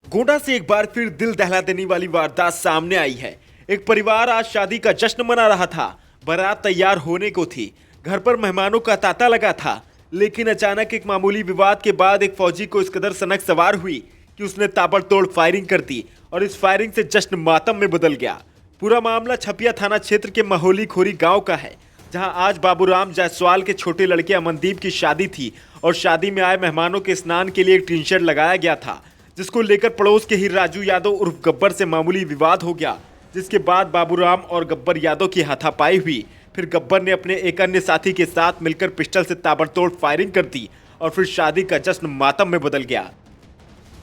गोंडा से एक बार फिर दिल दहला देने वाली वारदात सामने आई है। एक परिवार आज शादी का जश्न मना रहा था। बारात तैयार होने को थी, घर पर मेहमानों का तांता लगा था, लेकिन अचानक एक मामूली विवाद के बाद एक फौजी को इस कदर सनक सवार हुई कि उसने ताबड़तोड़ फायरिंग कर दी और इस फायरिंग से जश्न मातम में बदल गया। पूरा मामला छपिया थाना क्षेत्र के महोली खोरी गांव का है, जहां आज बाबूराम जायसवाल के छोटे लड़के अमनदीप की शादी थी और शादी में आए मेहमानों के स्नान के लिए एक टीन शेड लगाया गया था, जिसको लेकर पड़ोस के ही राजू यादव उर्फ गब्बर से मामूली विवाद हो गया, जिसके बाद बाबूराम और गब्बर यादव की हाथापाई हुई। फिर गब्बर ने अपने एक अन्य साथी के साथ मिलकर पिस्टल से ताबड़तोड़ फायरिंग कर दी और फिर शादी का जश्न मातम में बदल गया।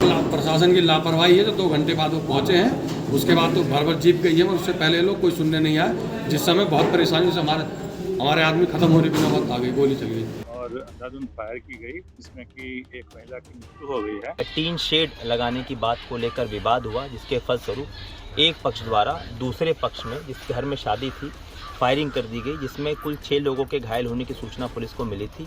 प्रशासन की लापरवाही है। तो 2 घंटे बाद वो पहुंचे हैं, उसके बाद तो भर भर जीप गई है, मगर उससे पहले लोग कोई सुनने नहीं आया, जिस समय बहुत परेशानी से हमारे आदमी खत्म होने की नौबत आ गई, गोली चल गई और अंधाधुंध फायर की गई, जिसमें कि एक महिला की मृत्यु हो गई है। टीन शेड लगाने की बात को लेकर विवाद हुआ, जिसके फलस्वरूप एक पक्ष द्वारा दूसरे पक्ष में, जिसके घर में शादी थी, फायरिंग कर दी गई, जिसमें कुल 6 लोगों के घायल होने की सूचना पुलिस को मिली थी।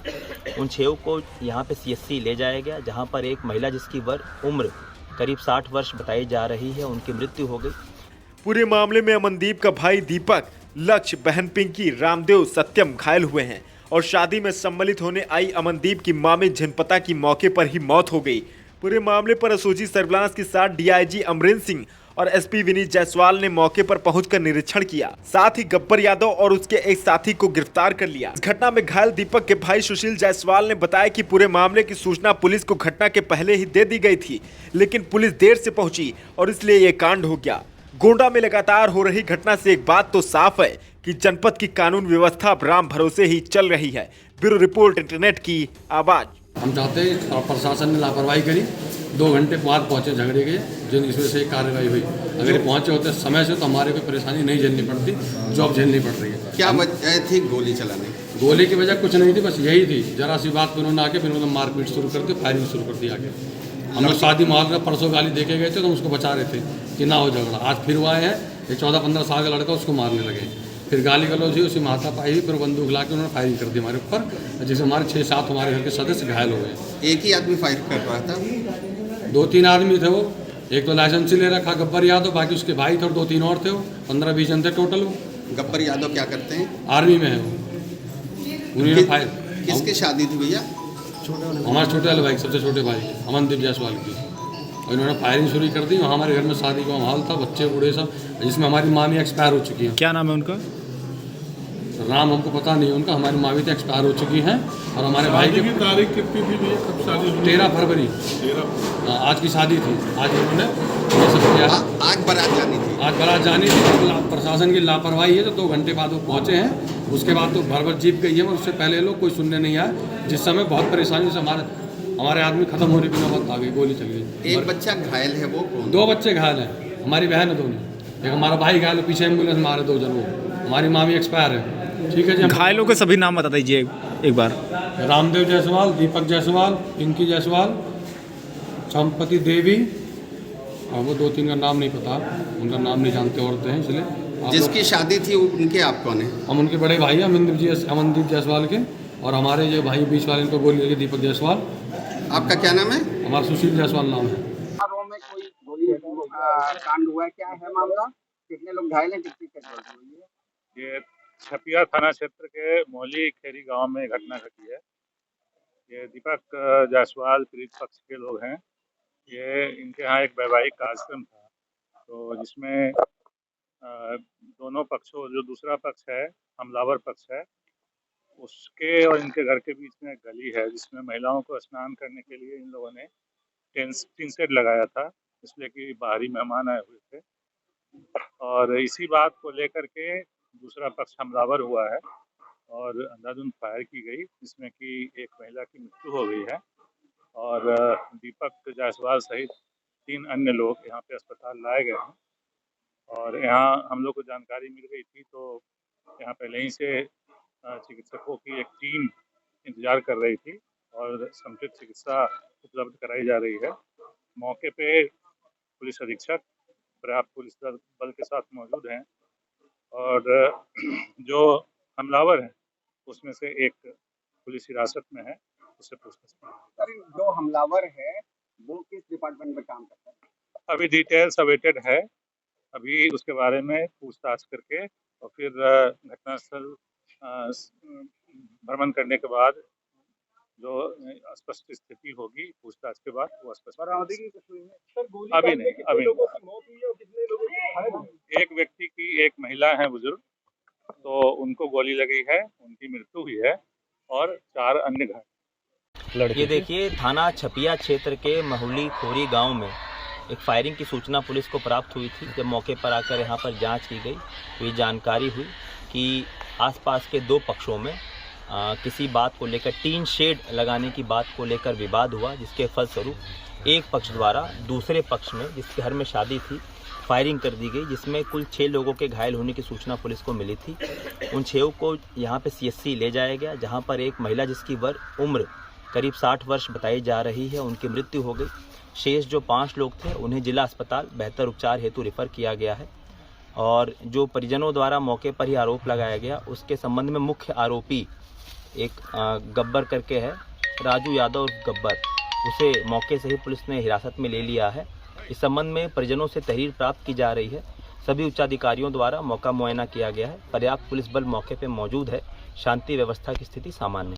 उन 6 को यहाँ पे CSC ले जाया गया, जहाँ पर एक महिला जिसकी उम्र करीब 60 वर्ष बताई जा रही है, उनकी मृत्यु हो गई। पूरे मामले में अमनदीप का भाई दीपक, लक्ष्य, बहन पिंकी, रामदेव, सत्यम घायल हुए हैं और शादी में सम्मिलित होने आई अमनदीप की मामी झनपता की मौके पर ही मौत हो गई। पूरे मामले पर एसओजी सर्विलांस के साथ DIG अमरेंद्र सिंह और SP विनीत जायसवाल ने मौके पर पहुंचकर निरीक्षण किया, साथ ही गब्बर यादव और उसके एक साथी को गिरफ्तार कर लिया। इस घटना में घायल दीपक के भाई सुशील जायसवाल ने बताया कि पूरे मामले की सूचना पुलिस को घटना के पहले ही दे दी गई थी, लेकिन पुलिस देर से पहुंची और इसलिए ये कांड हो गया। गोंडा में लगातार हो रही घटना से एक बात तो साफ है कि जनपद की कानून व्यवस्था अब राम भरोसे ही चल रही है। ब्यूरो रिपोर्ट, इंटरनेट की आवाज। हम चाहते हैं और प्रशासन ने लापरवाही करी, 2 घंटे बाद पहुंचे झगड़े के, जो इस वजह से कार्रवाई हुई। अगर ये पहुंचे होते समय से तो हमारे कोई परेशानी नहीं झेलनी पड़ती, जॉब झेलनी पड़ रही है। क्या वजह थी गोली चलाने की? गोली की वजह कुछ नहीं थी, बस यही थी, जरा सी बात पर उन्होंने आके फिर उन्होंने मारपीट शुरू कर दी, फायरिंग शुरू कर दी आगे। हम लोग शादी माहौल में परसों गाली देके गए थे, तो उसको बचा रहे थे कि ना हो झगड़ा। आज फिर वो आए हैं, एक 14-15 साल का लड़का, उसको मारने लगे, फिर गाली गलौज हुई, उसी माथा पाई हुई, फिर बंदूक ला के उन्होंने फायरिंग कर दी हमारे ऊपर, जिससे हमारे 6-7 हमारे घर के सदस्य घायल हो गए। एक ही आदमी फायर कर रहा था? 2-3 आदमी थे वो, एक तो लाइसेंस ले रखा गब्बर यादव, बाकी उसके भाई थे और 2-3 और थे, वो 15-20 जन थे टोटल। वो गब्बर यादव क्या करते हैं? आर्मी में है वो। उन्होंने फायर किसकी शादी थी भैया? हमारे छोटे वाले भाई, सबसे छोटे भाई अमनदीप जायसवाल की, और इन्होंने फायरिंग शुरू कर दी। वहाँ हमारे घर में शादी का माहौल था, बच्चे बूढ़े सब, जिसमें हमारी मामी एक्सपायर हो चुकी है। क्या नाम है उनका? नाम हमको पता नहीं उनका, हमारी मामी तो एक्सपायर हो चुकी हैं। और हमारे भाई की तारीख कितनी थी भैया, कब शादी हुई? 13 फरवरी आज की शादी थी। आज इन्होंने ये सब किया। आज बारात जानी थी? आज बारात जानी थी, तो प्रशासन की लापरवाही है। तो 2 घंटे बाद वो पहुंचे हैं, उसके बाद तो भर भर जीप गई है, मगर उससे पहले लोग कोई सुनने नहीं आया, जिस समय बहुत परेशानी से हमारे आदमी खत्म होने की नौबत आ गई, गोली चल गई। एक बच्चा घायल है, वो कौन? 2 बच्चे घायल हैं, हमारी बहन है दोनों, एक हमारा भाई घायल है, पीछे एम्बुलेंस में आ रहे 2 जन, वो हमारी मामी एक्सपायर है। ठीक है जी, घायलों के सभी नाम बता दीजिए एक बार। रामदेव जायसवाल, दीपक जायसवाल, पिंकी जायसवाल, चंपति देवी, और वो 2-3 का नाम नहीं पता, उनका नाम नहीं जानते, औरतें हैं, इसलिए। जिसकी शादी थी उनके आप कौन है? हम उनके बड़े भाई हैं, अमनदीप जायसवाल के, और हमारे जो भाई बीच वाले, इनको गोली लगी, दीपक जायसवाल। आपका क्या नाम है? हमारा सुशील जायसवाल नाम है। में कोई गोली कांड हुआ है, क्या है मामला? कितने लोग घायल हैं, कितनी कैजुअल्टी हुई है? ये छपिया थाना क्षेत्र के मोहली खेरी गांव में घटना घटी है। ये दीपक जायसवाल पीड़ित पक्ष के लोग हैं। ये इनके यहाँ एक वैवाहिक कार्यक्रम था, तो जिसमें दोनों पक्षों, जो दूसरा पक्ष है, हमलावर पक्ष है, उसके और इनके घर के बीच में एक गली है, जिसमें महिलाओं को स्नान करने के लिए इन लोगों ने टीन शेड लगाया था, इसलिए कि बाहरी मेहमान आए हुए थे। और इसी बात को लेकर के दूसरा पक्ष हमलावर हुआ है और अंधाधुंध फायर की गई, जिसमें कि एक महिला की मृत्यु हो गई है और दीपक जायसवाल सहित 3 अन्य लोग यहाँ पे अस्पताल लाए गए हैं। और यहाँ हम लोग को जानकारी मिल गई थी, तो यहाँ पहले ही से चिकित्सकों की एक टीम इंतजार कर रही थी और समुचित चिकित्सा उपलब्ध कराई जा रही है। मौके पे पुलिस अधीक्षक पर्याप्त पुलिस बल के साथ मौजूद हैं और जो हमलावर है उसमें से एक पुलिस हिरासत में है, उससे पूछताछ। सर, जो हमलावर है वो किस डिपार्टमेंट में काम करता है? अभी डिटेल्स अवेटेड है, अभी उसके बारे में पूछताछ करके और फिर घटनास्थल भ्रमण करने के बाद जो स्पष्ट स्थिति होगी पूछताछ के बाद वो स्पष्ट। अभी नहीं, अभी एक व्यक्ति की, एक महिला है बुजुर्ग, तो उनको गोली लगी है, उनकी मृत्यु हुई है और 4 अन्य घायल। ये देखिए, थाना छपिया क्षेत्र के महुली खोरी गांव में एक फायरिंग की सूचना पुलिस को प्राप्त हुई थी। जब मौके पर आकर यहां पर जांच की गई तो ये जानकारी हुई कि आसपास के 2 पक्षों में किसी बात को लेकर टीन शेड लगाने की बात को लेकर विवाद हुआ, जिसके फलस्वरूप एक पक्ष द्वारा दूसरे पक्ष में, जिसके घर में शादी थी, फायरिंग कर दी गई, जिसमें कुल 6 लोगों के घायल होने की सूचना पुलिस को मिली थी। उन 6 को यहाँ पे CSC ले जाया गया, जहाँ पर एक महिला जिसकी उम्र करीब 60 वर्ष बताई जा रही है, उनकी मृत्यु हो गई। शेष जो 5 लोग थे उन्हें जिला अस्पताल बेहतर उपचार हेतु रेफर किया गया है। और जो परिजनों द्वारा मौके पर ही आरोप लगाया गया, उसके संबंध में मुख्य आरोपी एक गब्बर करके है, राजू यादव गब्बर, उसे मौके से ही पुलिस ने हिरासत में ले लिया है। इस संबंध में परिजनों से तहरीर प्राप्त की जा रही है। सभी उच्चाधिकारियों द्वारा मौका मुआयना किया गया है। पर्याप्त पुलिस बल मौके पर मौजूद है। शांति व्यवस्था की स्थिति सामान्य है।